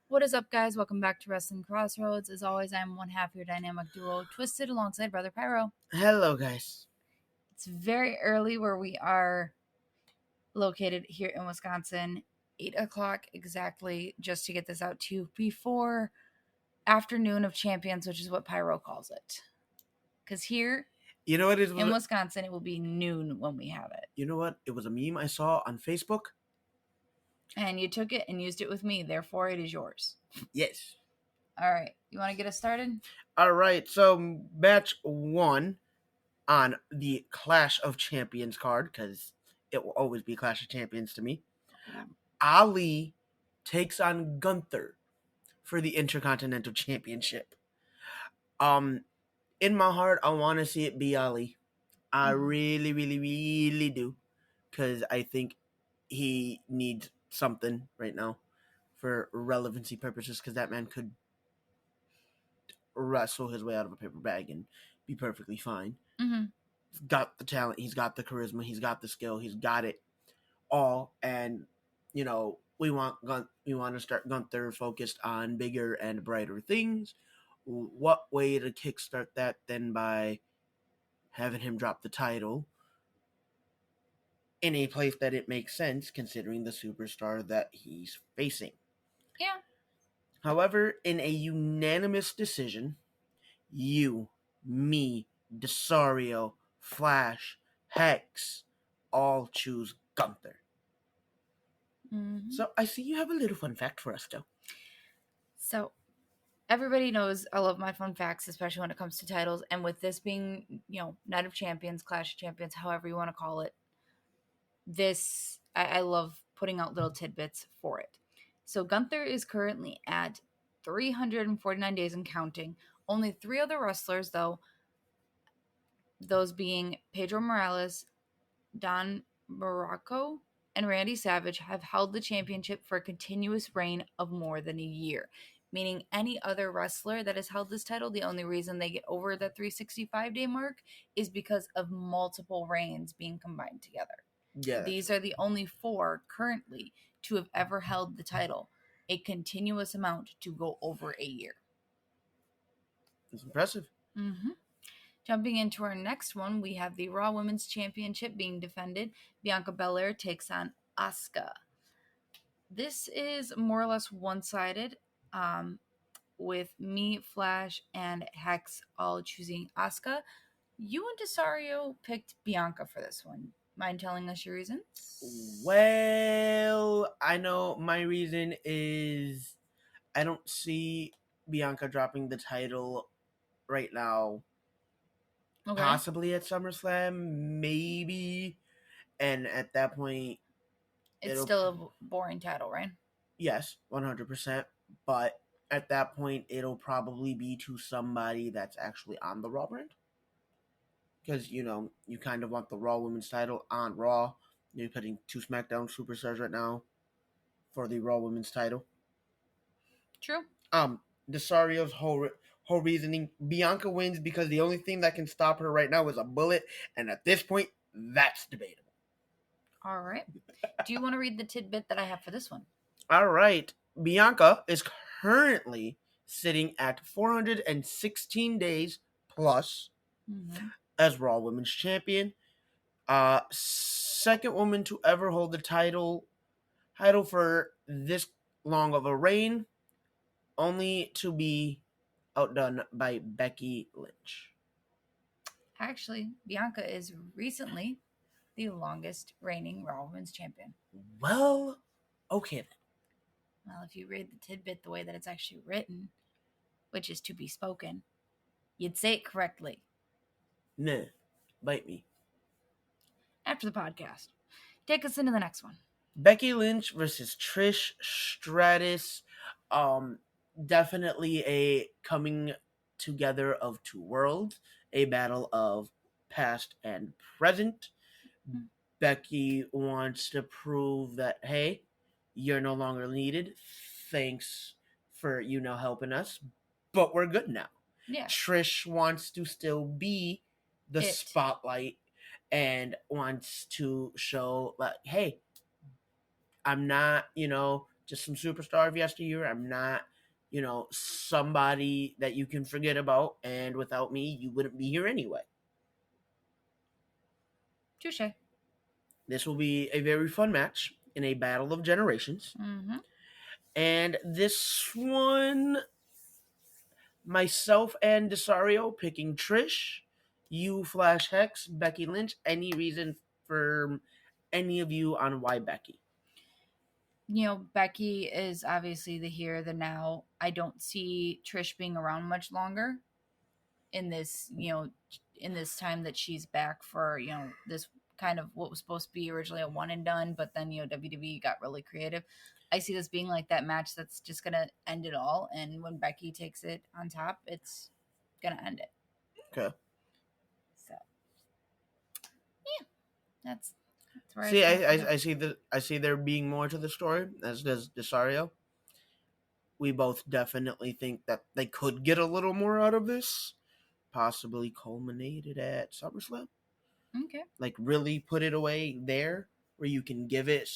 What is up, guys? Welcome back to Wrestling Crossroads. As always, I'm one half your dynamic duo, Twisted, alongside Brother Pyro. Hello, guys. It's very early where we are located here in Wisconsin. 8 o'clock exactly, just to get this out to you before Afternoon of Champions, which is what Pyro calls it. Because here You know what it was? in Wisconsin, it will be noon when we have it. You know what? It was a meme I saw on Facebook. And you took it and used it with me, therefore it is yours. Yes. All right, you want to get us started? All right, so match 1 on the Clash of Champions card, because it will always be Clash of Champions to me. Ali takes on Gunther for the Intercontinental Championship. In my heart, I want to see it be Ali. I really, really, really do, because I think he needs something right now for relevancy purposes, because that man could wrestle his way out of a paper bag and be perfectly fine. Mm-hmm. He's got the talent, he's got the charisma, he's got the skill, he's got it all. And you know, we want to start Gunther focused on bigger and brighter things. What way to kickstart that than by having him drop the title in a place that it makes sense, considering the superstar that he's facing. Yeah. However, in a unanimous decision, you, me, Desario, Flash, Hex, all choose Gunther. Mm-hmm. So I see you have a little fun fact for us, though. So everybody knows I love my fun facts, especially when it comes to titles. And with this being, Night of Champions, Clash of Champions, however you want to call it, this, I love putting out little tidbits for it. So Gunther is currently at 349 days and counting. Only 3 other wrestlers, though, those being Pedro Morales, Don Morocco, and Randy Savage, have held the championship for a continuous reign of more than a year. Meaning any other wrestler that has held this title, the only reason they get over the 365-day mark is because of multiple reigns being combined together. Yeah. These are the only 4 currently to have ever held the title, a continuous amount to go over a year. It's impressive. Mm-hmm. Jumping into our next one, we have the Raw Women's Championship being defended. Bianca Belair takes on Asuka. This is more or less one-sided, with me, Flash, and Hex all choosing Asuka. You and Desario picked Bianca for this one. Mind telling us your reasons? Well, I know my reason is I don't see Bianca dropping the title right now. Okay. Possibly at SummerSlam, maybe. And at that point, it's still a boring title, right? Yes, 100%. But at that point, it'll probably be to somebody that's actually on the Raw brand. Because, you kind of want the Raw Women's title on Raw. You're putting 2 SmackDown superstars right now for the Raw Women's title. True. Desario's whole reasoning, Bianca wins because the only thing that can stop her right now is a bullet. And at this point, that's debatable. All right. Do you want to read the tidbit that I have for this one? All right. Bianca is currently sitting at 416 days plus as Raw Women's Champion. Second woman to ever hold the title for this long of a reign, only to be outdone by Becky Lynch. Actually, Bianca is recently the longest reigning Raw Women's Champion. Well, okay then. Well, if you read the tidbit the way that it's actually written, which is to be spoken, you'd say it correctly. Nah, bite me. After the podcast. Take us into the next one. Becky Lynch versus Trish Stratus. Definitely a coming together of 2 worlds. A battle of past and present. Becky wants to prove that, hey, you're no longer needed. Thanks for, helping us. But we're good now. Yeah. Trish wants to still be the spotlight and wants to show, like, hey, I'm not, just some superstar of yesteryear. I'm not, somebody that you can forget about. And without me, you wouldn't be here anyway. Touche. This will be a very fun match in a battle of generations. Mm-hmm. And this one, myself and Desario picking Trish, you Flash Hex, Becky Lynch. Any reason for any of you on why Becky? Becky is obviously the here, the now. I don't see Trish being around much longer in this time that she's back for, this kind of what was supposed to be originally a one and done, but then, WWE got really creative. I see this being like that match that's just going to end it all. And when Becky takes it on top, it's going to end it. Okay. So, yeah, that's where See, I see there being more to the story, as does Desario. We both definitely think that they could get a little more out of this, possibly culminated at SummerSlam. Okay. Like, really put it away there where you can give it.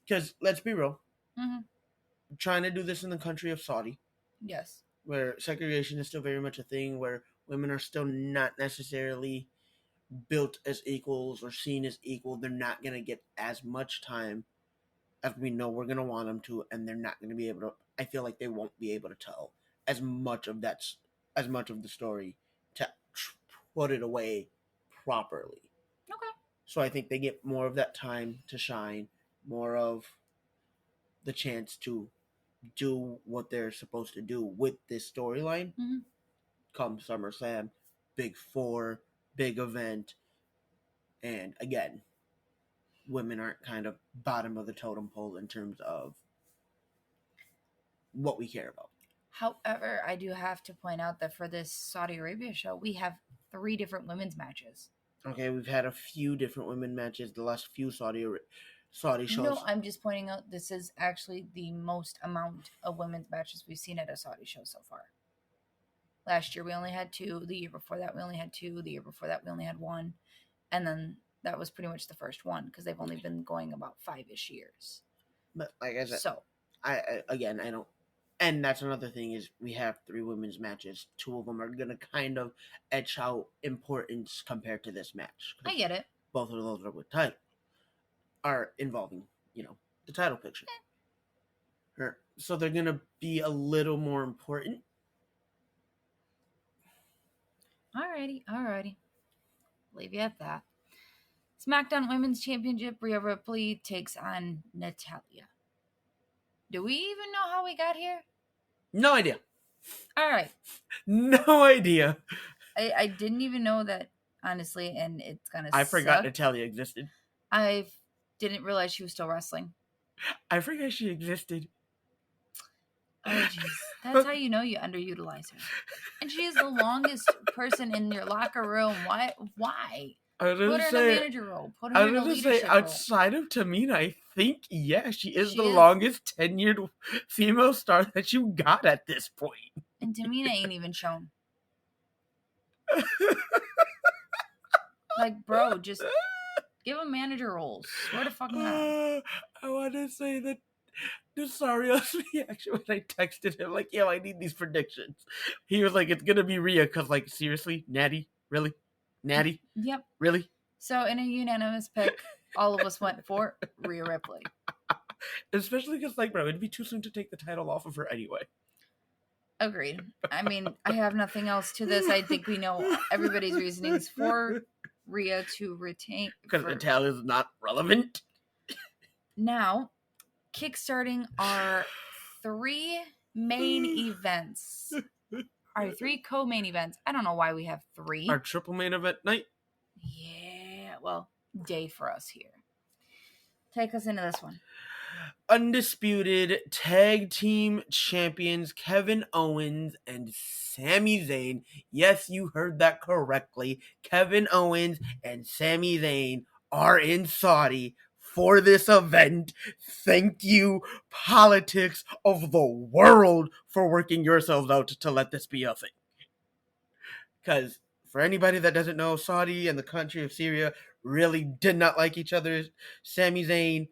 Because, let's be real, trying to do this in the country of Saudi. Yes. Where segregation is still very much a thing, where women are still not necessarily built as equals or seen as equal. They're not going to get as much time as we know we're going to want them to, and they're not going to be able to. I feel like they won't be able to tell as much of the story to put it away properly. Okay. So I think they get more of that time to shine, more of the chance to do what they're supposed to do with this storyline. Come SummerSlam, Big Four, big event, and again, women aren't kind of bottom of the totem pole in terms of what we care about. However, I do have to point out that for this Saudi Arabia show, we have 3 different women's matches. Okay, we've had a few different women matches the last few Saudi shows. No, I'm just pointing out this is actually the most amount of women's matches we've seen at a Saudi show so far. Last year we only had 2. The year before that we only had 2. The year before that we only had 1. And then that was pretty much the first one because they've only been going about 5-ish years. But like I said, so I don't. And that's another thing is we have 3 women's matches. 2 of them are going to kind of etch out importance compared to this match. I get it. Both of those are involving, the title picture. So they're going to be a little more important. Alrighty. Leave you at that. SmackDown Women's Championship, Rhea Ripley takes on Natalya. Do we even know how we got here? No idea. All right. No idea. I didn't even know that, honestly, and it's gonna I forgot Natalya existed. I didn't realize she was still wrestling. I forgot she existed. Oh, jeez. That's how you know you underutilize her. And she is the longest person in your locker room. Why? Put her in a manager role. Put her in a leadership role. Outside of Tamina, I think, she is the longest tenured female star that you got at this point. And Tamina ain't even shown. Like, bro, just give them manager roles. Swear to fucking God. I want to say that Desario's reaction when I texted him, like, yo, I need these predictions. He was like, it's going to be Rhea, because, like, seriously? Natty? Really? Natty? Yep. Really? So, in a unanimous pick, all of us went for Rhea Ripley. Especially because, like, bro, it'd be too soon to take the title off of her anyway. Agreed. I mean, I have nothing else to this. I think we know everybody's reasonings for Rhea to retain. Because Natalya's not relevant. Now, kickstarting our 3 main events. Our 3 co-main events. I don't know why we have 3. Our triple main event night? Yeah, well, day for us here. Take us into this one. Undisputed tag team champions Kevin Owens and Sami Zayn. Yes, you heard that correctly. Kevin Owens and Sami Zayn are in Saudi for this event. Thank you, politics of the world, for working yourselves out to let this be a thing. Because for anybody that doesn't know, Saudi and the country of Syria really did not like each other. Sami Zayn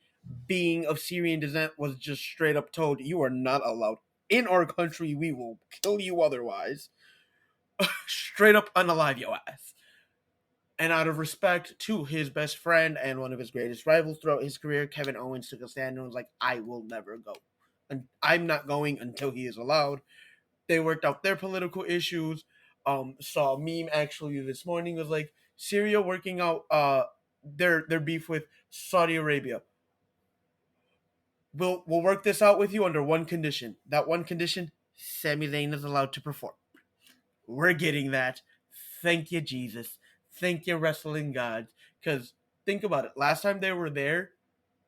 being of Syrian descent, was just straight up told, "You are not allowed in our country. We will kill you otherwise." Straight up unalive your ass. And out of respect to his best friend and one of his greatest rivals throughout his career, Kevin Owens took a stand and was like, "I will never go. And I'm not going until he is allowed." They worked out their political issues. Saw a meme actually this morning, was like, Syria working out their beef with Saudi Arabia. We'll work this out with you under one condition. That one condition, Sami Zayn is allowed to perform. We're getting that. Thank you, Jesus. Thank you, wrestling gods. Because think about it. Last time they were there,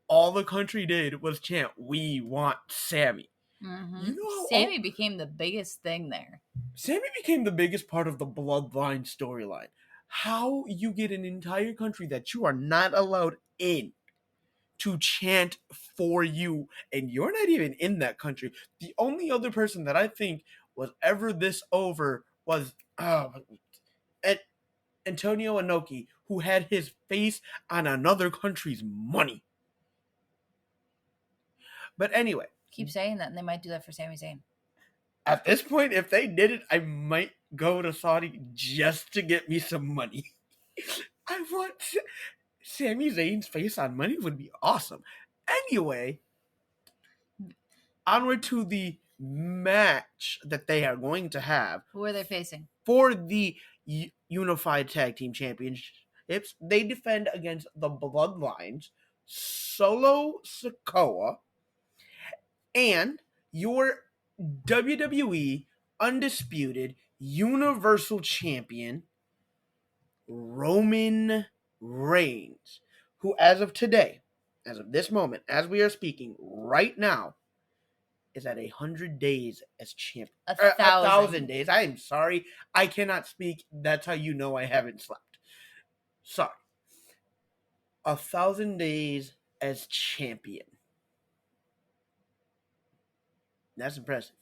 all the country did was chant, "We want Sammy." Mm-hmm. You know how Sammy became the biggest thing there. Sammy became the biggest part of the Bloodline storyline. How you get an entire country that you are not allowed in to chant for you, and you're not even in that country. The only other person that I think was ever this over was Antonio Inoki, who had his face on another country's money. But anyway, Keep saying that, and they might do that for Sami Zayn. At this point, if they did it, I might go to Saudi just to get me some money. I want Sami Zayn's face on money would be awesome. Anyway, onward to the match that they are going to have. Who are they facing? For the Unified Tag Team Championships, they defend against the Bloodlines, Solo Sikoa, and your WWE Undisputed Universal Champion, Roman Reigns, who as of today, as of this moment, as we are speaking right now, is at 100 days as champion. 1,000 days. I am sorry. I cannot speak. That's how you know I haven't slept. Sorry. 1,000 days as champion. That's impressive.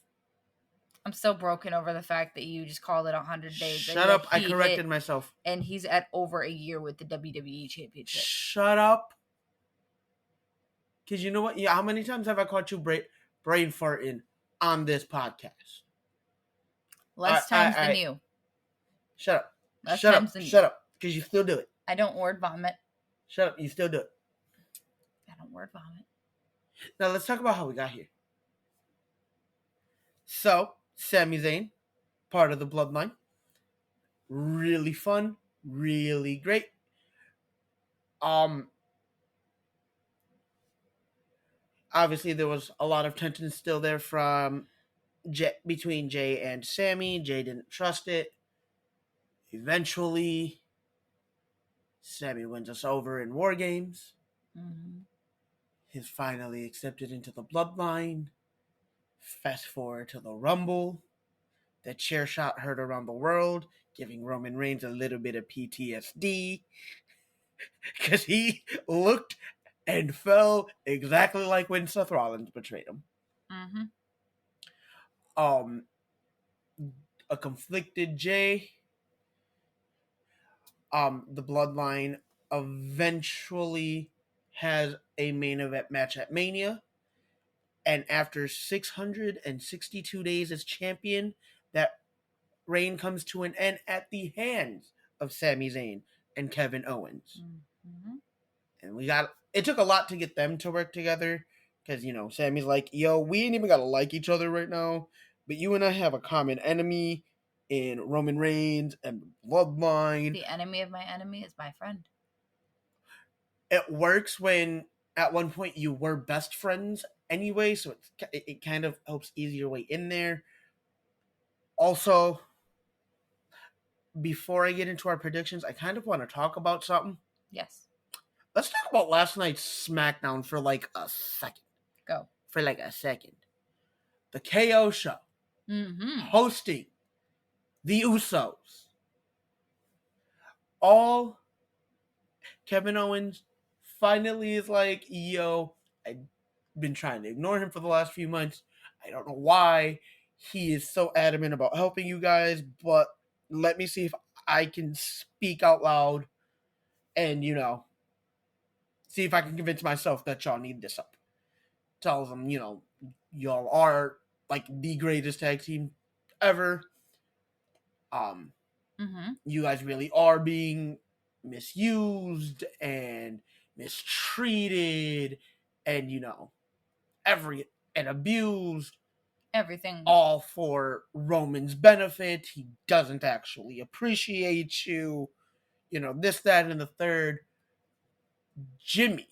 I'm so broken over the fact that you just called it 100 days. Shut up. I corrected myself. And he's at over a year with the WWE Championship. Shut up. Because you know what? Yeah, how many times have I caught you brain farting on this podcast? Less times than you. Shut up. Shut up. Because you still do it. I don't word vomit. Shut up. You still do it. I don't word vomit. Now let's talk about how we got here. So, Sami Zayn, part of the Bloodline. Really fun. Really great. Obviously, there was a lot of tension still there between Jay and Sammy. Jay didn't trust it. Eventually, Sammy wins us over in War Games. Mm-hmm. He's finally accepted into the Bloodline. Fast forward to the Rumble. The chair shot heard around the world, giving Roman Reigns a little bit of PTSD. Because he looked and fell exactly like when Seth Rollins betrayed him. Mm-hmm. A conflicted Jay. The Bloodline eventually has a main event match at Mania. And after 662 days as champion, that reign comes to an end at the hands of Sami Zayn and Kevin Owens. Mm-hmm. And it took a lot to get them to work together. Because, Sammy's like, yo, we ain't even got to like each other right now. But you and I have a common enemy in Roman Reigns and Bloodline. The enemy of my enemy is my friend. It works when at one point you were best friends anyway, so it kind of helps ease your way in there. Also, before I get into our predictions, I kind of want to talk about something. Yes. Let's talk about last night's SmackDown for like a second. Go. For like a second. The KO show. Mm-hmm. Hosting the Usos. All Kevin Owens finally is like, yo, I've been trying to ignore him for the last few months. I don't know why he is so adamant about helping you guys, but let me see if I can speak out loud and, See if I can convince myself that y'all need this up. Tells them, y'all are like the greatest tag team ever. You guys really are being misused and mistreated and and abused, Everything. all for Roman's benefit. He doesn't actually appreciate you, this, that, and the third. Jimmy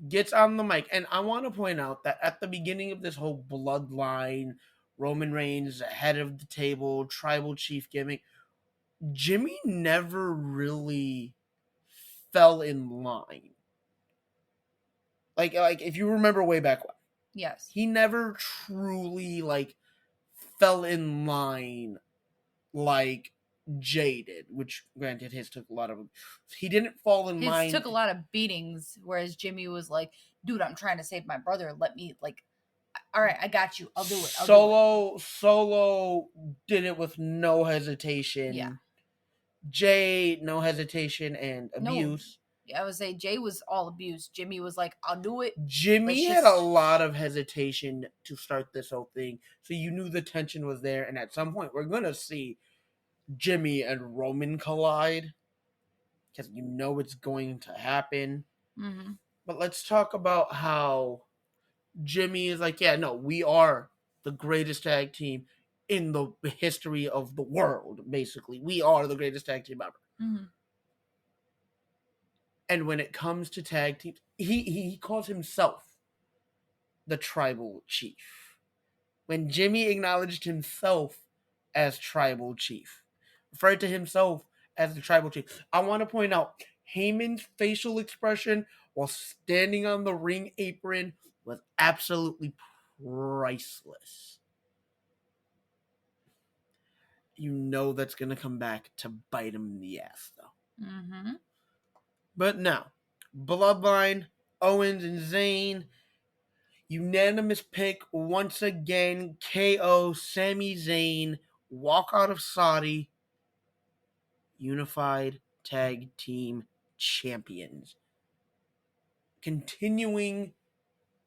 gets on the mic, and I want to point out that at the beginning of this whole bloodline, Roman Reigns head of the table, tribal chief gimmick, Jimmy never really fell in line. Like if you remember way back when, Yes, he never truly fell in line like Jay did, which granted his took a lot of. He didn't fall in line. His took a lot of beatings, whereas Jimmy was like, "Dude, I'm trying to save my brother. Let me all right, I got you. I'll do it. Solo did it with no hesitation. Yeah. Jay, no hesitation and abuse. I would say Jay was all abuse. Jimmy was like, I'll do it. Jimmy had a lot of hesitation to start this whole thing, so you knew the tension was there, and at some point we're gonna see Jimmy and Roman collide, because it's going to happen. Mm-hmm. But let's talk about how Jimmy is like, yeah, no, we are the greatest tag team in the history of the world, basically. We are the greatest tag team ever. Mm-hmm. And when it comes to tag teams, he calls himself the tribal chief. When Jimmy acknowledged himself as tribal chief, referred to himself as the tribal chief, I want to point out Heyman's facial expression while standing on the ring apron was absolutely priceless. That's going to come back to bite him in the ass, though. Mm-hmm. But now, Bloodline, Owens and Zayn, unanimous pick once again, KO Sami Zayn, walk out of Saudi, unified tag team champions. Continuing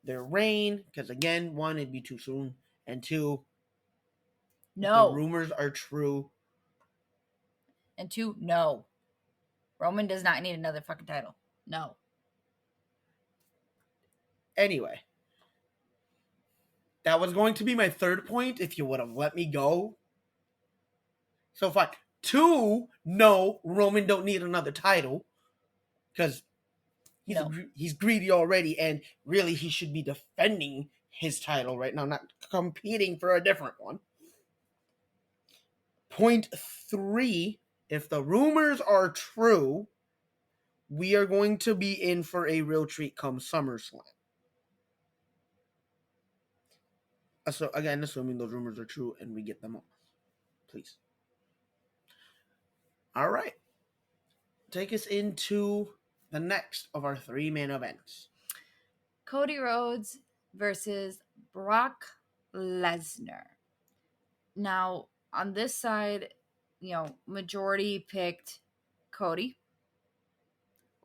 their reign, because again, one, it'd be too soon, and two, no. The rumors are true. And two, no. Roman does not need another fucking title. No. Anyway, that was going to be my third point if you would have let me go. So fine. Two, no, Roman don't need another title, because he's greedy already, and really he should be defending his title right now, not competing for a different one. Point three, if the rumors are true, we are going to be in for a real treat come SummerSlam. So again, assuming those rumors are true and we get them off. Please. All right. Take us into the next of our three main events. Cody Rhodes versus Brock Lesnar. Now, on this side, majority picked Cody,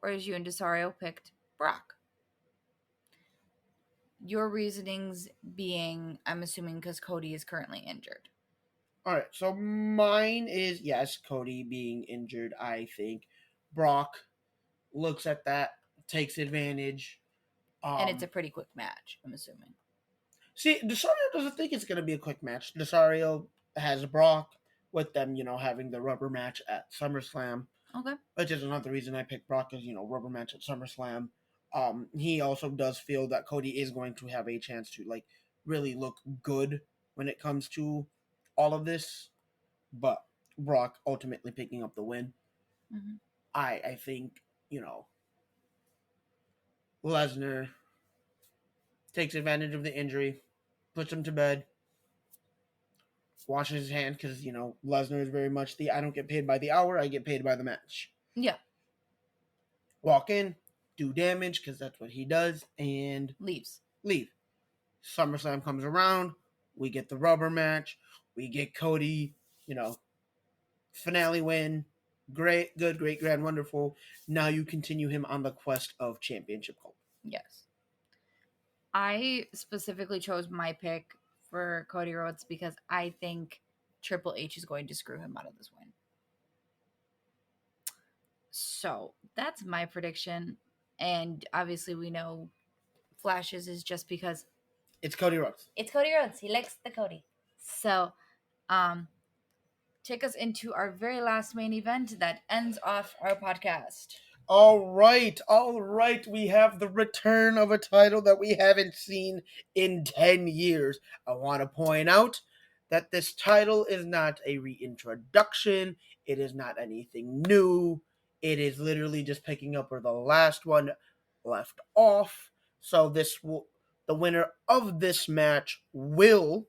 whereas you and Desario picked Brock. Your reasonings being, I'm assuming, because Cody is currently injured. All right, so mine is, yes, Cody being injured, I think. Brock looks at that, takes advantage. And it's a pretty quick match, I'm assuming. See, Desario doesn't think it's going to be a quick match. Desario has Brock with them, having the rubber match at SummerSlam. Okay. Which is another reason I picked Brock, is, rubber match at SummerSlam. He also does feel that Cody is going to have a chance to, really look good when it comes to all of this. But Brock ultimately picking up the win. Mm-hmm. I think, Lesnar takes advantage of the injury, puts him to bed, washes his hand, because, Lesnar is very much the I don't get paid by the hour, I get paid by the match. Yeah. Walk in, do damage, because that's what he does, and leave. SummerSlam comes around, we get the rubber match, we get Cody, finale win, Great, good, great, grand, wonderful. Now you continue him on the quest of championship gold. Yes. I specifically chose my pick for Cody Rhodes because I think Triple H is going to screw him out of this win. So that's my prediction. And obviously, we know Flash's is just because It's Cody Rhodes. it's Cody Rhodes. He likes the Cody. So, take us into our very last main event that ends off our podcast. All right. We have the return of a title that we haven't seen in 10 years. I want to point out that this title is not a reintroduction, it is not anything new. It is literally just picking up where the last one left off. So the winner of this match will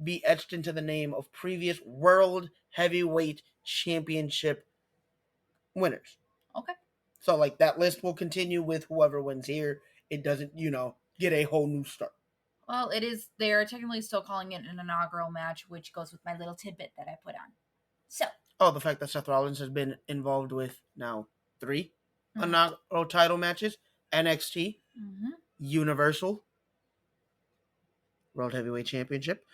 be etched into the name of previous World Heavyweight Championship winners. Okay. So, like, that list will continue with whoever wins here. It doesn't, get a whole new start. Well, it is. They are technically still calling it an inaugural match, which goes with my little tidbit that I put on. So. Oh, the fact that Seth Rollins has been involved with now 3 inaugural title matches: NXT, Universal, World Heavyweight Championship.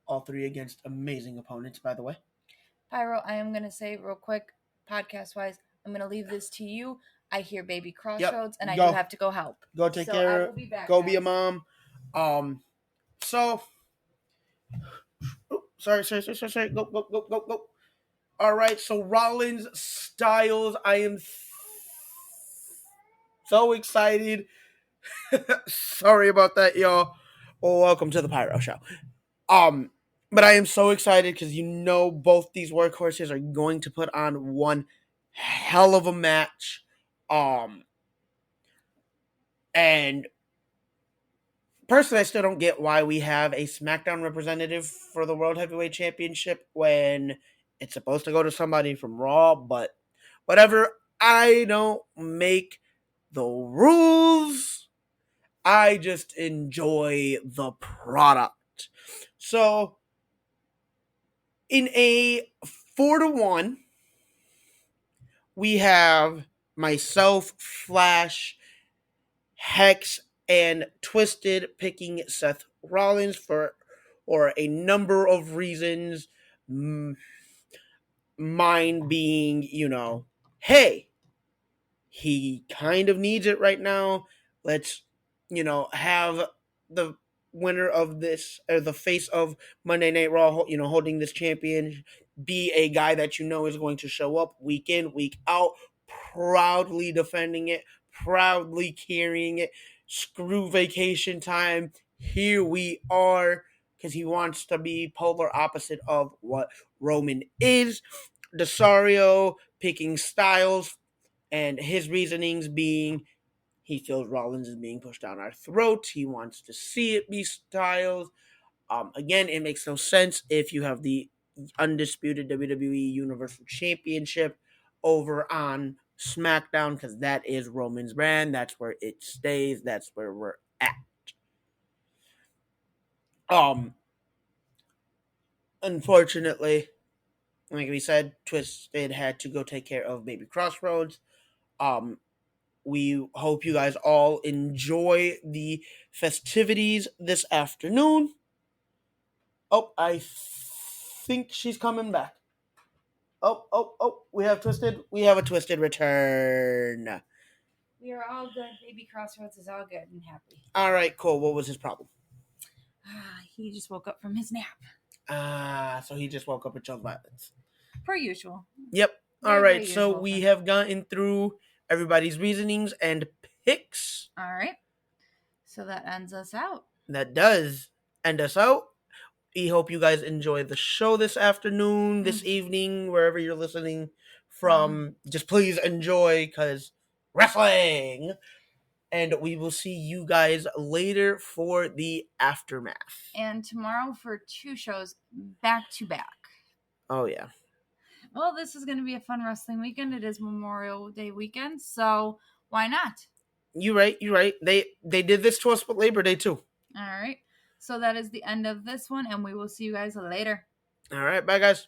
All 3 against amazing opponents, by the way. Pyro, I am going to say real quick, podcast-wise, I'm going to leave this to you. I hear baby Crossroads, and I do have to go help. Go take care. I will be back, go guys. Be a mom. So, sorry. Go. All right, so Rollins, Styles, I am so excited. Sorry about that, y'all. Well, welcome to the Pyro Show. But I am so excited because both these workhorses are going to put on one hell of a match. And personally, I still don't get why we have a SmackDown representative for the World Heavyweight Championship when it's supposed to go to somebody from Raw, but whatever. I don't make the rules. I just enjoy the product. So, in a 4-1, we have myself, Flash, Hex, and Twisted picking Seth Rollins for a number of reasons. Mine being, hey, he kind of needs it right now. Let's, have the winner of this, or the face of Monday Night Raw, holding this champion, be a guy that is going to show up week in, week out, proudly defending it, proudly carrying it. Screw vacation time. Here we are, because he wants to be polar opposite of what Roman is. Desario picking Styles, and his reasonings being he feels Rollins is being pushed down our throats. He wants to see it be Styles. Again, it makes no sense if you have the undisputed WWE Universal Championship over on SmackDown, because that is Roman's brand. That's where it stays. That's where we're at. Unfortunately, like we said, Twisted had to go take care of baby Crossroads. We hope you guys all enjoy the festivities this afternoon. Oh, I think she's coming back. Oh, we have Twisted. We have a Twisted return. We are all good. Baby Crossroads is all good and happy. All right, cool. What was his problem? He just woke up from his nap. So he just woke up with child violence. Per usual. Yep. All right, so we have gotten through everybody's reasonings and picks. All right. So that ends us out. That does end us out. We hope you guys enjoy the show this afternoon, this evening, wherever you're listening from. Just please enjoy, because wrestling. And we will see you guys later for the aftermath. And tomorrow for 2 shows back to back. Oh, yeah. Well, this is going to be a fun wrestling weekend. It is Memorial Day weekend, so why not? You're right. They did this to us with Labor Day, too. All right. So that is the end of this one, and we will see you guys later. All right. Bye, guys.